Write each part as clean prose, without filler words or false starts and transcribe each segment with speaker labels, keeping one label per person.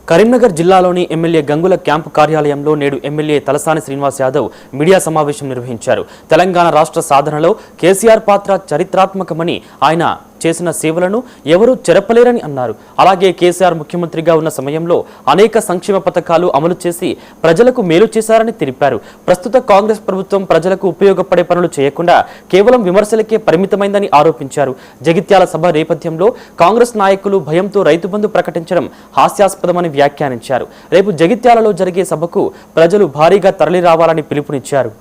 Speaker 1: కరీంనగర్ జిల్లాలోని MLA Gangula camp కార్యాలయంలో నేడు ఎమ్మెల్యే తలసాని శ్రీనివాస్ యాదవ్ మీడియా సమావేశం నిర్వహించారు. తెలంగాణ రాష్ట్ర సాధనలో కేసీఆర్ పాత్ర చరిత్రాత్మకమని, ఆయన చేసిన సేవలను ఎవరూ చెరపలేరని అన్నారు. అలాగే కేసీఆర్ ముఖ్యమంత్రిగా ఉన్న సమయంలో అనేక సంక్షేమ పథకాలు అమలు చేసి ప్రజలకు మేలు చేశారని తెలిపారు. ప్రస్తుత కాంగ్రెస్ ప్రభుత్వం ప్రజలకు ఉపయోగపడే పనులు చేయకుండా కేవలం విమర్శలకే పరిమితమైందని ఆరోపించారు. జగిత్యాల సభ నేపథ్యంలో కాంగ్రెస్ నాయకులు భయంతో రైతు బంధు ప్రకటించడం హాస్యాస్పదమని వ్యాఖ్యానించారు. రేపు జగిత్యాలలో జరిగే సభకు ప్రజలు భారీగా తరలిరావాలని పిలుపునిచ్చారు.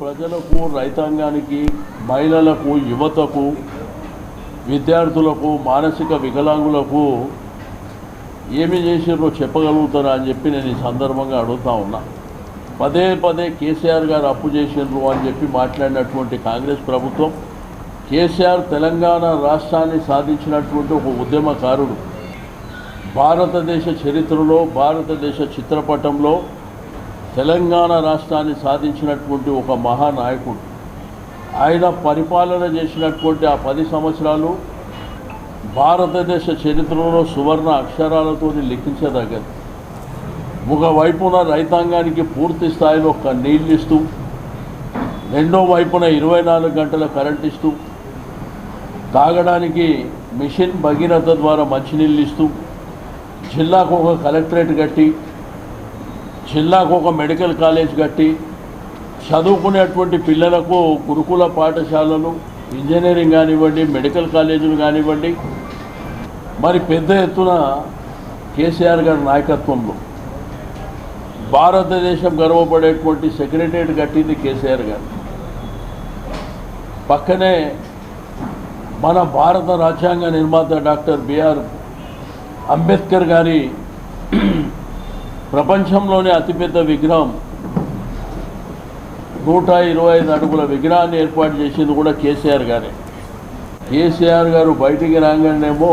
Speaker 2: ప్రజలకు, రైతాంగానికి, మహిళలకు, యువతకు, విద్యార్థులకు, మానసిక వికలాంగులకు ఏమి చేసిర్రో చెప్పగలుగుతారా అని చెప్పి నేను ఈ సందర్భంగా అడుగుతా ఉన్నా. పదే పదే కేసీఆర్ గారు అప్పు చేసిర్రు అని చెప్పి మాట్లాడినటువంటి కాంగ్రెస్ ప్రభుత్వం, కేసీఆర్ తెలంగాణ రాష్ట్రాన్ని సాధించినటువంటి ఒక ఉద్యమకారుడు, భారతదేశ చరిత్రలో, భారతదేశ చిత్రపటంలో తెలంగాణ రాష్ట్రాన్ని సాధించినటువంటి ఒక మహానాయకుడు. ఆయన పరిపాలన చేసినటువంటి ఆ 10 సంవత్సరాలు భారతదేశ చరిత్రలో సువర్ణ అక్షరాలతో లిఖించదగ్గది. ఒకవైపున రైతాంగానికి పూర్తి స్థాయిలో నీళ్ళు ఇస్తూ, రెండో వైపున 24 గంటల కరెంట్ ఇస్తూ, తాగడానికి మిషన్ భగీరథ ద్వారా మంచినీళ్ళు ఇస్తూ, జిల్లాకు ఒక కలెక్టరేట్ కట్టి, జిల్లాకు ఒక మెడికల్ కాలేజ్ కట్టి, చదువుకునేటువంటి పిల్లలకు గురుకుల పాఠశాలలు, ఇంజనీరింగ్ కానివ్వండి, మెడికల్ కాలేజీలు కానివ్వండి, మరి పెద్ద ఎత్తున కేసీఆర్ గారి నాయకత్వంలో భారతదేశం గర్వపడేటువంటి సెక్రటరియట్ కట్టింది కేసీఆర్ గారు. పక్కనే మన భారత రాజ్యాంగ నిర్మాత డాక్టర్ బిఆర్ అంబేద్కర్ గారి ప్రపంచంలోనే అతిపెద్ద విగ్రహం, 125 అడుగుల విగ్రహాన్ని ఏర్పాటు చేసింది కూడా కేసీఆర్ గారే. కేసీఆర్ గారు బయటికి రాగానేమో